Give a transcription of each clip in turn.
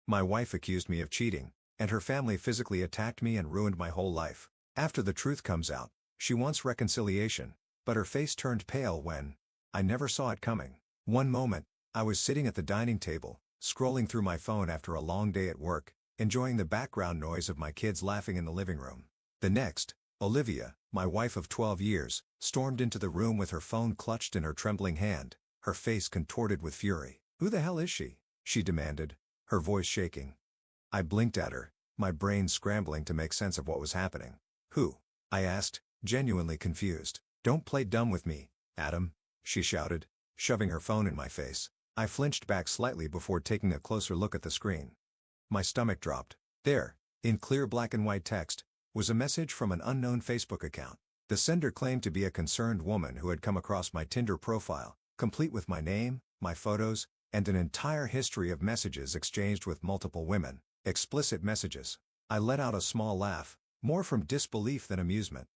My wife accused me of cheating, and her family physically attacked me and ruined my whole life. After the truth comes out, she wants reconciliation, but her face turned pale when I never saw it coming. One moment, I was sitting at the dining table, scrolling through my phone after a long day at work, enjoying the background noise of my kids laughing in the living room. The next, Olivia, my wife of 12 years, stormed into the room with her phone clutched in her trembling hand, her face contorted with fury. "Who the hell is she?" she demanded, her voice shaking. I blinked at her, my brain scrambling to make sense of what was happening. "Who?" I asked, genuinely confused. "Don't play dumb with me, Adam," she shouted, shoving her phone in my face. I flinched back slightly before taking a closer look at the screen. My stomach dropped. There, in clear black and white text, was a message from an unknown Facebook account. The sender claimed to be a concerned woman who had come across my Tinder profile, complete with my name, my photos, and an entire history of messages exchanged with multiple women. Explicit messages. I let out a small laugh, more from disbelief than amusement.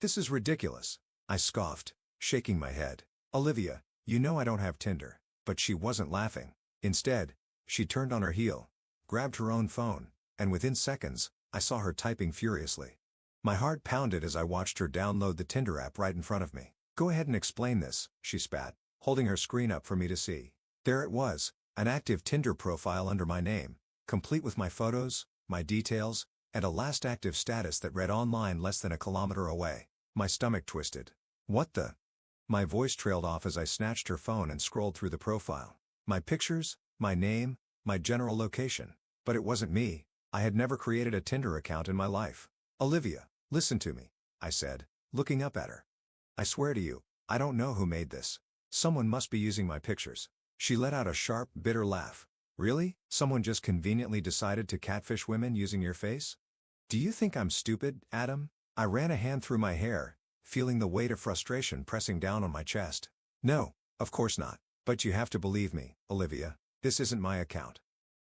"This is ridiculous," I scoffed, shaking my head. "Olivia, you know I don't have Tinder." But she wasn't laughing. Instead, she turned on her heel, grabbed her own phone, and within seconds, I saw her typing furiously. My heart pounded as I watched her download the Tinder app right in front of me. "Go ahead and explain this," she spat, holding her screen up for me to see. There it was, an active Tinder profile under my name, complete with my photos, my details, and a last active status that read "online less than a kilometer away." My stomach twisted. "What the?" My voice trailed off as I snatched her phone and scrolled through the profile. My pictures, my name, my general location. But it wasn't me. I had never created a Tinder account in my life. "Olivia, listen to me," I said, looking up at her. "I swear to you, I don't know who made this. Someone must be using my pictures." She let out a sharp, bitter laugh. "Really? Someone just conveniently decided to catfish women using your face? Do you think I'm stupid, Adam?" I ran a hand through my hair, feeling the weight of frustration pressing down on my chest. "No, of course not. But you have to believe me, Olivia. This isn't my account.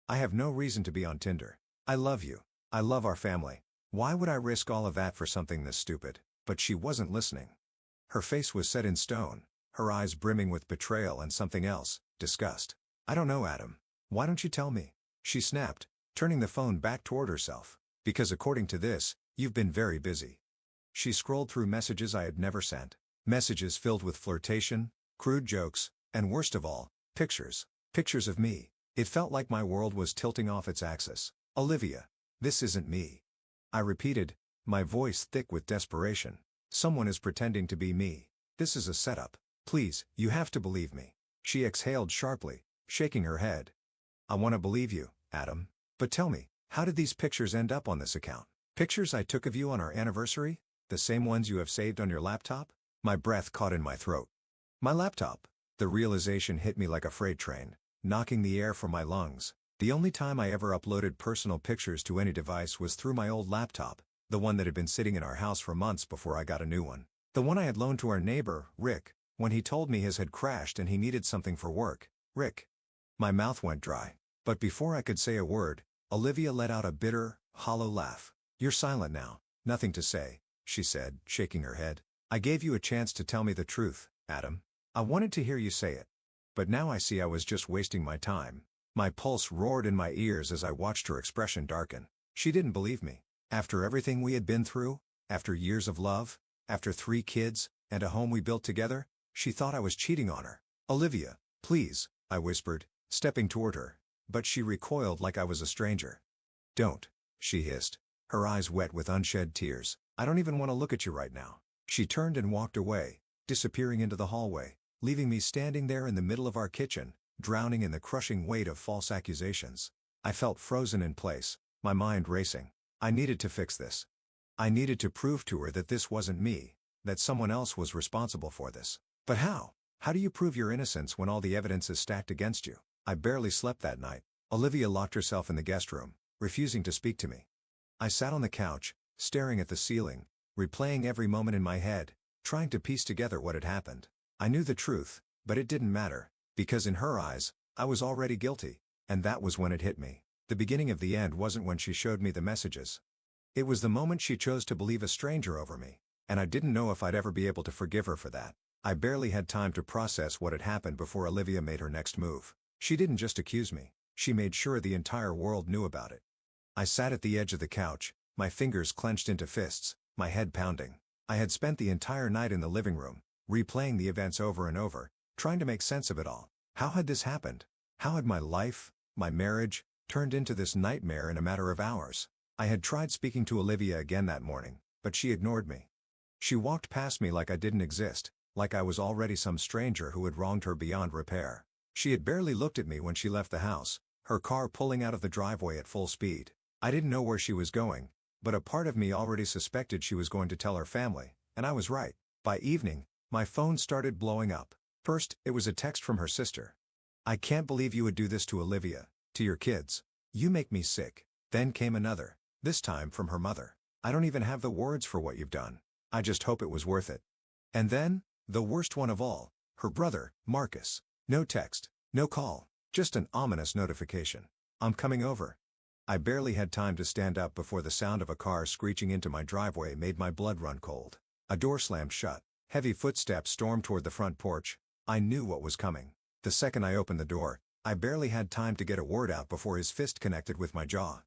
I have no reason to be on Tinder. I love you. I love our family. Why would I risk all of that for something this stupid?" But she wasn't listening. Her face was set in stone, her eyes brimming with betrayal and something else, disgust. "I don't know, Adam. Why don't you tell me?" she snapped, turning the phone back toward herself. "Because according to this, you've been very busy." She scrolled through messages I had never sent. Messages filled with flirtation, crude jokes, and worst of all, pictures. Pictures of me. It felt like my world was tilting off its axis. "Olivia, this isn't me," I repeated, my voice thick with desperation. "Someone is pretending to be me. This is a setup. Please, you have to believe me." She exhaled sharply, shaking her head. "I want to believe you, Adam. But tell me, how did these pictures end up on this account? Pictures I took of you on our anniversary? The same ones you have saved on your laptop?" My breath caught in my throat. My laptop. The realization hit me like a freight train, knocking the air from my lungs. The only time I ever uploaded personal pictures to any device was through my old laptop, the one that had been sitting in our house for months before I got a new one. The one I had loaned to our neighbor, Rick, when he told me his had crashed and he needed something for work. Rick. My mouth went dry. But before I could say a word, Olivia let out a bitter, hollow laugh. "You're silent now. Nothing to say," she said, shaking her head. "I gave you a chance to tell me the truth, Adam. I wanted to hear you say it. But now I see I was just wasting my time." My pulse roared in my ears as I watched her expression darken. She didn't believe me. After everything we had been through, after years of love, after 3 kids, and a home we built together, she thought I was cheating on her. "Olivia, please," I whispered, stepping toward her. But she recoiled like I was a stranger. "Don't," she hissed, her eyes wet with unshed tears. "I don't even want to look at you right now." She turned and walked away, disappearing into the hallway, leaving me standing there in the middle of our kitchen, drowning in the crushing weight of false accusations. I felt frozen in place, my mind racing. I needed to fix this. I needed to prove to her that this wasn't me, that someone else was responsible for this. But how? How do you prove your innocence when all the evidence is stacked against you? I barely slept that night. Olivia locked herself in the guest room, refusing to speak to me. I sat on the couch, staring at the ceiling, replaying every moment in my head, trying to piece together what had happened. I knew the truth, but it didn't matter, because in her eyes, I was already guilty, and that was when it hit me. The beginning of the end wasn't when she showed me the messages. It was the moment she chose to believe a stranger over me, and I didn't know if I'd ever be able to forgive her for that. I barely had time to process what had happened before Olivia made her next move. She didn't just accuse me. She made sure the entire world knew about it. I sat at the edge of the couch, my fingers clenched into fists, my head pounding. I had spent the entire night in the living room, replaying the events over and over, trying to make sense of it all. How had this happened? How had my life, my marriage, turned into this nightmare in a matter of hours? I had tried speaking to Olivia again that morning, but she ignored me. She walked past me like I didn't exist, like I was already some stranger who had wronged her beyond repair. She had barely looked at me when she left the house, her car pulling out of the driveway at full speed. I didn't know where she was going, but a part of me already suspected she was going to tell her family, and I was right. By evening, my phone started blowing up. First, it was a text from her sister. "I can't believe you would do this to Olivia, to your kids. You make me sick." Then came another, this time from her mother. "I don't even have the words for what you've done. I just hope it was worth it." And then, the worst one of all, her brother, Marcus. No text, no call, just an ominous notification. "I'm coming over." I barely had time to stand up before the sound of a car screeching into my driveway made my blood run cold. A door slammed shut. Heavy footsteps stormed toward the front porch. I knew what was coming. The second I opened the door, I barely had time to get a word out before his fist connected with my jaw.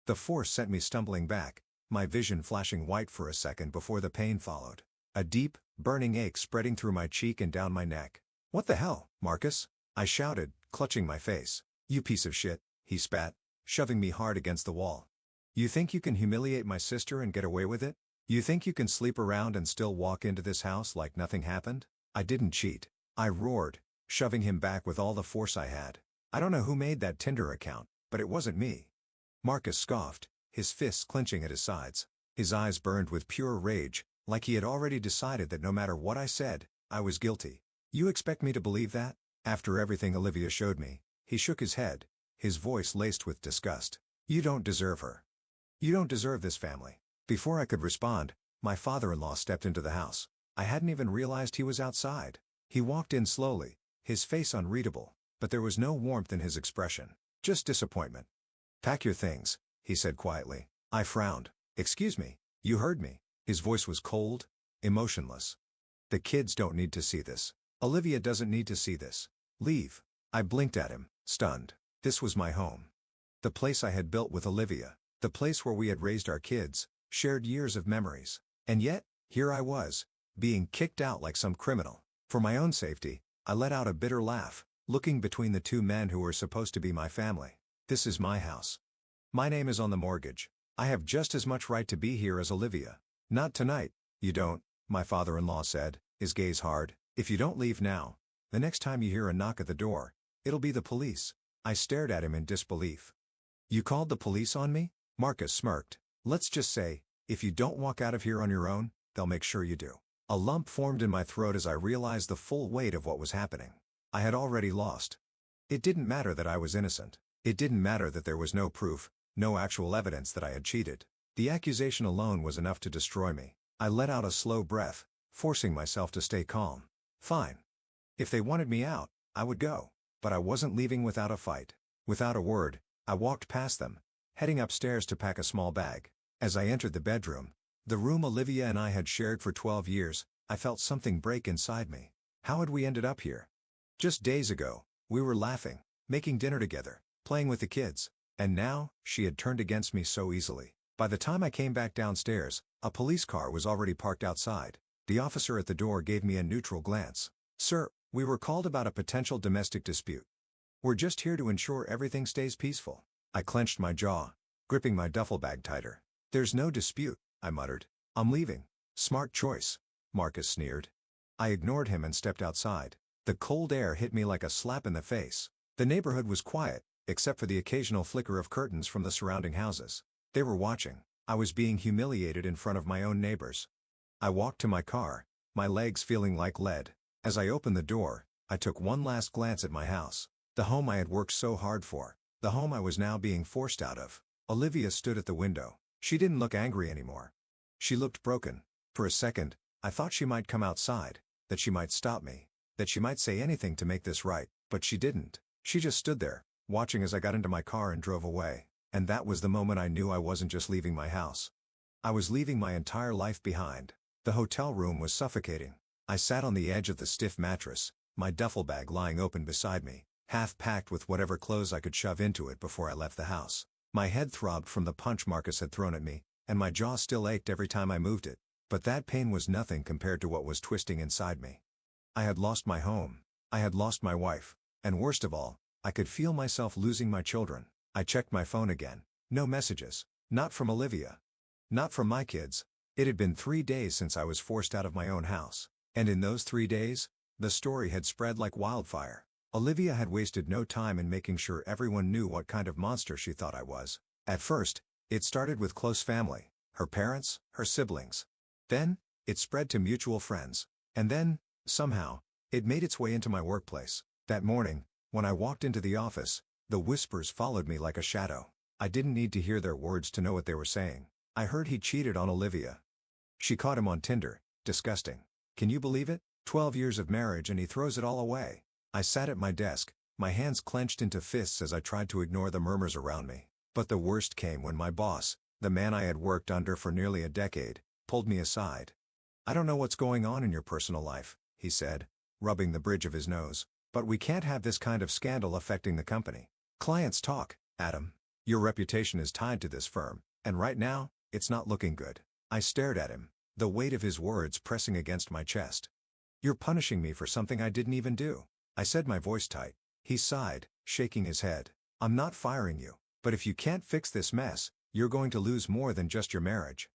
The force sent me stumbling back, my vision flashing white for a second before the pain followed. A deep, burning ache spreading through my cheek and down my neck. "What the hell, Marcus?" I shouted, clutching my face. "You piece of shit," he spat, shoving me hard against the wall. "You think you can humiliate my sister and get away with it? You think you can sleep around and still walk into this house like nothing happened?" "I didn't cheat," I roared, shoving him back with all the force I had. "I don't know who made that Tinder account, but it wasn't me." Marcus scoffed, his fists clenching at his sides. His eyes burned with pure rage, like he had already decided that no matter what I said, I was guilty. "You expect me to believe that? After everything Olivia showed me?" He shook his head, his voice laced with disgust. "You don't deserve her. You don't deserve this family." Before I could respond, my father-in-law stepped into the house. I hadn't even realized he was outside. He walked in slowly, his face unreadable, but there was no warmth in his expression, just disappointment. "Pack your things," he said quietly. I frowned. "Excuse me, you heard me." His voice was cold, emotionless. "The kids don't need to see this. Olivia doesn't need to see this. Leave." I blinked at him, stunned. This was my home. The place I had built with Olivia, the place where we had raised our kids, shared years of memories. And yet, here I was, being kicked out like some criminal. For my own safety, I let out a bitter laugh, looking between the two men who were supposed to be my family. "This is my house. My name is on the mortgage. I have just as much right to be here as Olivia." "Not tonight, you don't," my father-in-law said, his gaze hard. "If you don't leave now, the next time you hear a knock at the door, it'll be the police." I stared at him in disbelief. "You called the police on me?" Marcus smirked. "Let's just say, if you don't walk out of here on your own, they'll make sure you do." A lump formed in my throat as I realized the full weight of what was happening. I had already lost. It didn't matter that I was innocent. It didn't matter that there was no proof, no actual evidence that I had cheated. The accusation alone was enough to destroy me. I let out a slow breath, forcing myself to stay calm. Fine. If they wanted me out, I would go. But I wasn't leaving without a fight. Without a word, I walked past them, heading upstairs to pack a small bag. As I entered the bedroom, the room Olivia and I had shared for 12 years, I felt something break inside me. How had we ended up here? Just days ago, we were laughing, making dinner together, playing with the kids. And now, she had turned against me so easily. By the time I came back downstairs, a police car was already parked outside. The officer at the door gave me a neutral glance. "Sir, we were called about a potential domestic dispute. We're just here to ensure everything stays peaceful." I clenched my jaw, gripping my duffel bag tighter. "There's no dispute," I muttered. "I'm leaving." "Smart choice," Marcus sneered. I ignored him and stepped outside. The cold air hit me like a slap in the face. The neighborhood was quiet, except for the occasional flicker of curtains from the surrounding houses. They were watching. I was being humiliated in front of my own neighbors. I walked to my car, my legs feeling like lead. As I opened the door, I took one last glance at my house. The home I had worked so hard for. The home I was now being forced out of. Olivia stood at the window. She didn't look angry anymore. She looked broken. For a second, I thought she might come outside, that she might stop me, that she might say anything to make this right, but she didn't. She just stood there, watching as I got into my car and drove away. And that was the moment I knew I wasn't just leaving my house. I was leaving my entire life behind. The hotel room was suffocating. I sat on the edge of the stiff mattress, my duffel bag lying open beside me, half packed with whatever clothes I could shove into it before I left the house. My head throbbed from the punch Marcus had thrown at me, and my jaw still ached every time I moved it. But that pain was nothing compared to what was twisting inside me. I had lost my home. I had lost my wife. And worst of all, I could feel myself losing my children. I checked my phone again. No messages. Not from Olivia. Not from my kids. It had been 3 days since I was forced out of my own house. And in those 3 days, the story had spread like wildfire. Olivia had wasted no time in making sure everyone knew what kind of monster she thought I was. At first, it started with close family, her parents, her siblings. Then, it spread to mutual friends. And then, somehow, it made its way into my workplace. That morning, when I walked into the office, the whispers followed me like a shadow. I didn't need to hear their words to know what they were saying. I heard he cheated on Olivia. She caught him on Tinder. Disgusting. Can you believe it? 12 years of marriage and he throws it all away. I sat at my desk, my hands clenched into fists as I tried to ignore the murmurs around me. But the worst came when my boss, the man I had worked under for nearly a decade, pulled me aside. "I don't know what's going on in your personal life," he said, rubbing the bridge of his nose, "but we can't have this kind of scandal affecting the company. Clients talk, Adam. Your reputation is tied to this firm, and right now, it's not looking good." I stared at him, the weight of his words pressing against my chest. "You're punishing me for something I didn't even do," I said, my voice tight. He sighed, shaking his head. "I'm not firing you, but if you can't fix this mess, you're going to lose more than just your marriage.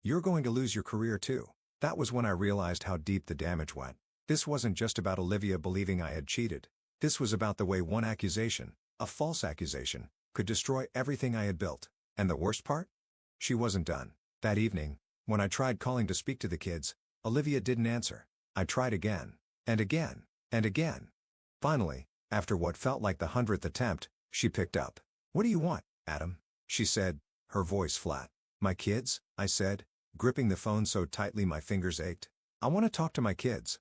You're going to lose your career too." That was when I realized how deep the damage went. This wasn't just about Olivia believing I had cheated. This was about the way one accusation, a false accusation, could destroy everything I had built. And the worst part? She wasn't done. That evening, when I tried calling to speak to the kids, Olivia didn't answer. I tried again, and again, and again. Finally, after what felt like the 100th attempt, she picked up. "What do you want, Adam?" she said, her voice flat. "My kids," I said, gripping the phone so tightly my fingers ached. "I want to talk to my kids."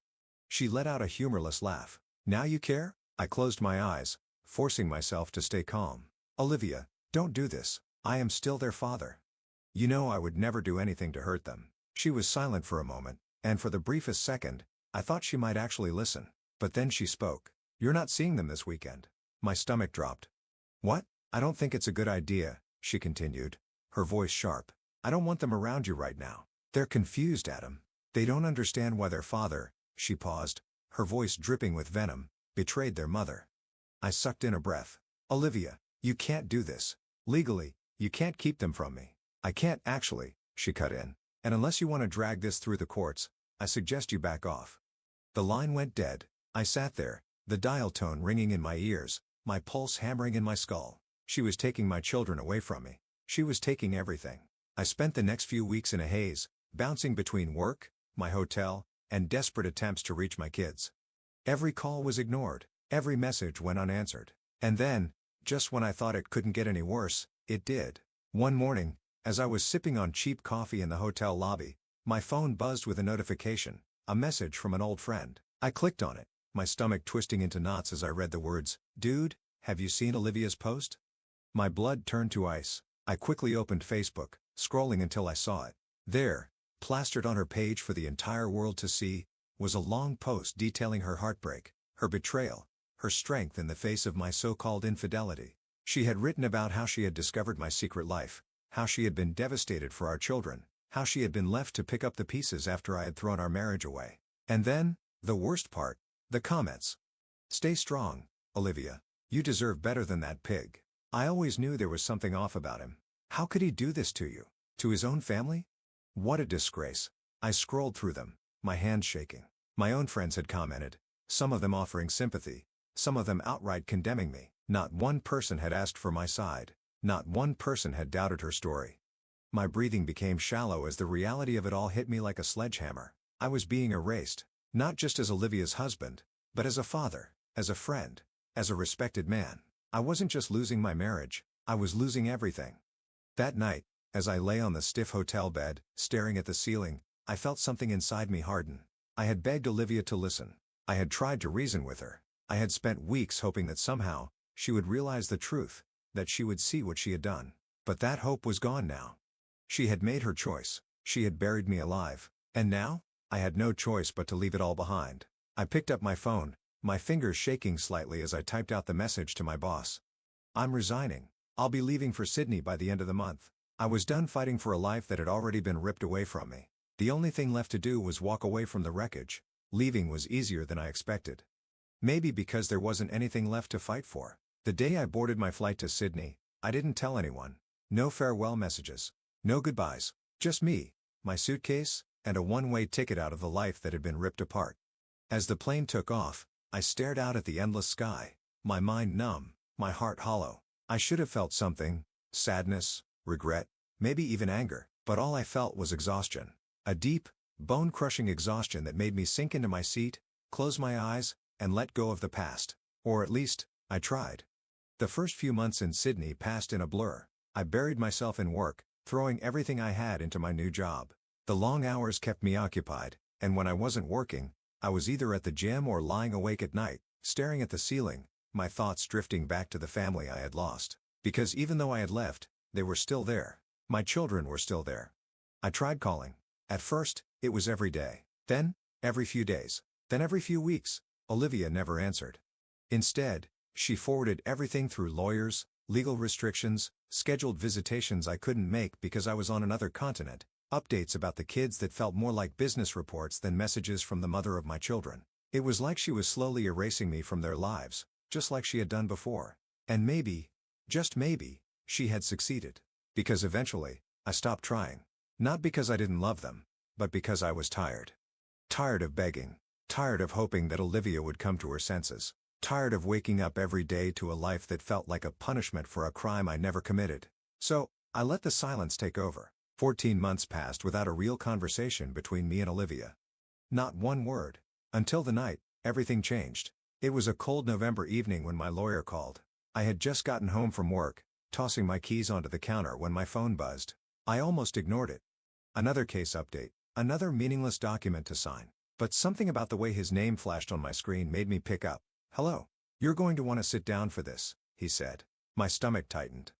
She let out a humorless laugh. "Now you care?" I closed my eyes, forcing myself to stay calm. "Olivia, don't do this. I am still their father. You know I would never do anything to hurt them." She was silent for a moment, and for the briefest second, I thought she might actually listen. But then she spoke. "You're not seeing them this weekend." My stomach dropped. "What?" "I don't think it's a good idea," she continued, her voice sharp. "I don't want them around you right now. They're confused, Adam. They don't understand why their father," she paused, her voice dripping with venom, "betrayed their mother." I sucked in a breath. "Olivia, you can't do this. Legally, you can't keep them from me." "I can't actually," she cut in. "And unless you want to drag this through the courts, I suggest you back off." The line went dead. I sat there, the dial tone ringing in my ears, my pulse hammering in my skull. She was taking my children away from me. She was taking everything. I spent the next few weeks in a haze, bouncing between work, my hotel, and desperate attempts to reach my kids. Every call was ignored, every message went unanswered. And then, just when I thought it couldn't get any worse, it did. One morning, as I was sipping on cheap coffee in the hotel lobby, my phone buzzed with a notification, a message from an old friend. I clicked on it, my stomach twisting into knots as I read the words, "Dude, have you seen Olivia's post?" My blood turned to ice. I quickly opened Facebook, scrolling until I saw it. There, plastered on her page for the entire world to see, was a long post detailing her heartbreak, her betrayal, her strength in the face of my so-called infidelity. She had written about how she had discovered my secret life, how she had been devastated for our children, how she had been left to pick up the pieces after I had thrown our marriage away. And then, the worst part, the comments. "Stay strong, Olivia. You deserve better than that pig. I always knew there was something off about him. How could he do this to you? To his own family? What a disgrace." I scrolled through them, my hands shaking. My own friends had commented, some of them offering sympathy, some of them outright condemning me. Not one person had asked for my side. Not one person had doubted her story. My breathing became shallow as the reality of it all hit me like a sledgehammer. I was being erased, not just as Olivia's husband, but as a father, as a friend, as a respected man. I wasn't just losing my marriage, I was losing everything. That night, as I lay on the stiff hotel bed, staring at the ceiling, I felt something inside me harden. I had begged Olivia to listen. I had tried to reason with her. I had spent weeks hoping that somehow, she would realize the truth, that she would see what she had done. But that hope was gone now. She had made her choice. She had buried me alive. And now, I had no choice but to leave it all behind. I picked up my phone, my fingers shaking slightly as I typed out the message to my boss. I'm resigning. I'll be leaving for Sydney by the end of the month. I was done fighting for a life that had already been ripped away from me. The only thing left to do was walk away from the wreckage. Leaving was easier than I expected. Maybe because there wasn't anything left to fight for. The day I boarded my flight to Sydney, I didn't tell anyone. No farewell messages. No goodbyes. Just me, my suitcase, and a one-way ticket out of the life that had been ripped apart. As the plane took off, I stared out at the endless sky, my mind numb, my heart hollow. I should have felt something, sadness, regret, maybe even anger, but all I felt was exhaustion. A deep, bone-crushing exhaustion that made me sink into my seat, close my eyes, and let go of the past. Or at least, I tried. The first few months in Sydney passed in a blur. I buried myself in work, throwing everything I had into my new job. The long hours kept me occupied, and when I wasn't working, I was either at the gym or lying awake at night, staring at the ceiling, my thoughts drifting back to the family I had lost. Because even though I had left, they were still there. My children were still there. I tried calling. At first, it was every day. Then, every few days. Then every few weeks. Olivia never answered. Instead, she forwarded everything through lawyers, legal restrictions, scheduled visitations I couldn't make because I was on another continent, updates about the kids that felt more like business reports than messages from the mother of my children. It was like she was slowly erasing me from their lives, just like she had done before. And maybe, just maybe, she had succeeded. Because eventually, I stopped trying. Not because I didn't love them, but because I was tired. Tired of begging. Tired of hoping that Olivia would come to her senses. Tired of waking up every day to a life that felt like a punishment for a crime I never committed. So, I let the silence take over. 14 months passed without a real conversation between me and Olivia. Not one word. Until the night, everything changed. It was a cold November evening when my lawyer called. I had just gotten home from work, tossing my keys onto the counter when my phone buzzed. I almost ignored it. Another case update. Another meaningless document to sign. But something about the way his name flashed on my screen made me pick up. "Hello. You're going to want to sit down for this," he said. My stomach tightened.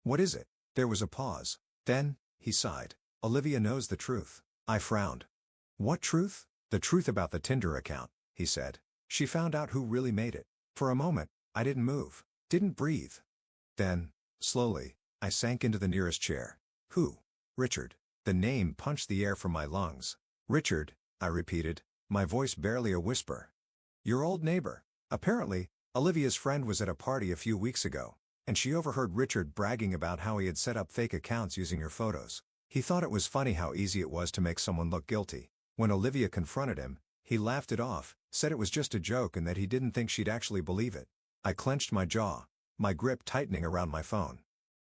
"What is it?" There was a pause. Then, he sighed. "Olivia knows the truth." I frowned. "What truth?" "The truth about the Tinder account," he said. "She found out who really made it." For a moment, I didn't move, didn't breathe. Then, slowly, I sank into the nearest chair. "Who?" "Richard." The name punched the air from my lungs. "Richard," I repeated, my voice barely a whisper. "Your old neighbor." Apparently, Olivia's friend was at a party a few weeks ago, and she overheard Richard bragging about how he had set up fake accounts using her photos. He thought it was funny how easy it was to make someone look guilty. When Olivia confronted him, he laughed it off, said it was just a joke and that he didn't think she'd actually believe it. I clenched my jaw, my grip tightening around my phone.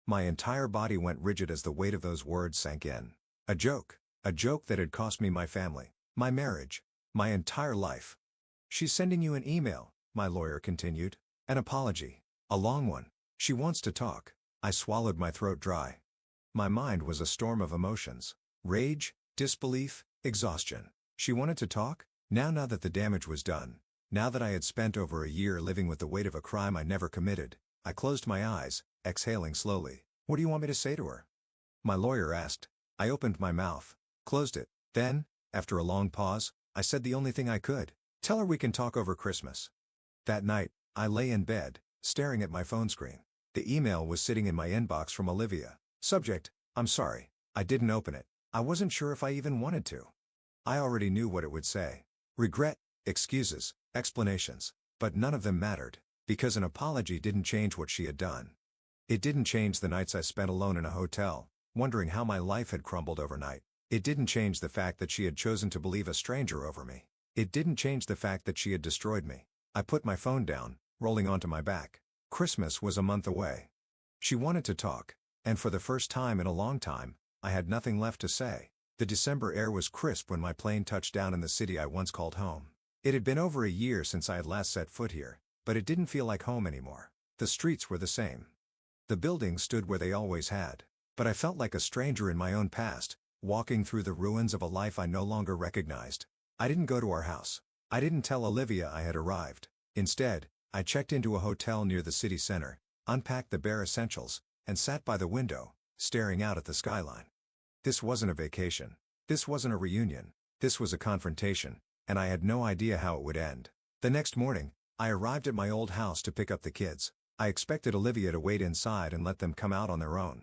My entire body went rigid as the weight of those words sank in. A joke that had cost me my family, my marriage, my entire life. "She's sending you an email," my lawyer continued. "An apology. A long one. She wants to talk." I swallowed my throat dry. My mind was a storm of emotions. Rage, disbelief, exhaustion. She wanted to talk? Now that the damage was done. Now that I had spent over a year living with the weight of a crime I never committed, I closed my eyes, exhaling slowly. "What do you want me to say to her?" my lawyer asked. I opened my mouth, closed it. Then, after a long pause, I said the only thing I could. "Tell her we can talk over Christmas." That night, I lay in bed, staring at my phone screen. The email was sitting in my inbox from Olivia. Subject: "I'm sorry. I didn't open it. I wasn't sure if I even wanted to." I already knew what it would say. Regret, excuses, explanations. But none of them mattered, because an apology didn't change what she had done. It didn't change the nights I spent alone in a hotel, wondering how my life had crumbled overnight. It didn't change the fact that she had chosen to believe a stranger over me. It didn't change the fact that she had destroyed me. I put my phone down, rolling onto my back. Christmas was a month away. She wanted to talk, and for the first time in a long time, I had nothing left to say. The December air was crisp when my plane touched down in the city I once called home. It had been over a year since I had last set foot here, but it didn't feel like home anymore. The streets were the same. The buildings stood where they always had. But I felt like a stranger in my own past, walking through the ruins of a life I no longer recognized. I didn't go to our house. I didn't tell Olivia I had arrived. Instead, I checked into a hotel near the city center, unpacked the bare essentials, and sat by the window, staring out at the skyline. This wasn't a vacation. This wasn't a reunion. This was a confrontation, and I had no idea how it would end. The next morning, I arrived at my old house to pick up the kids. I expected Olivia to wait inside and let them come out on their own.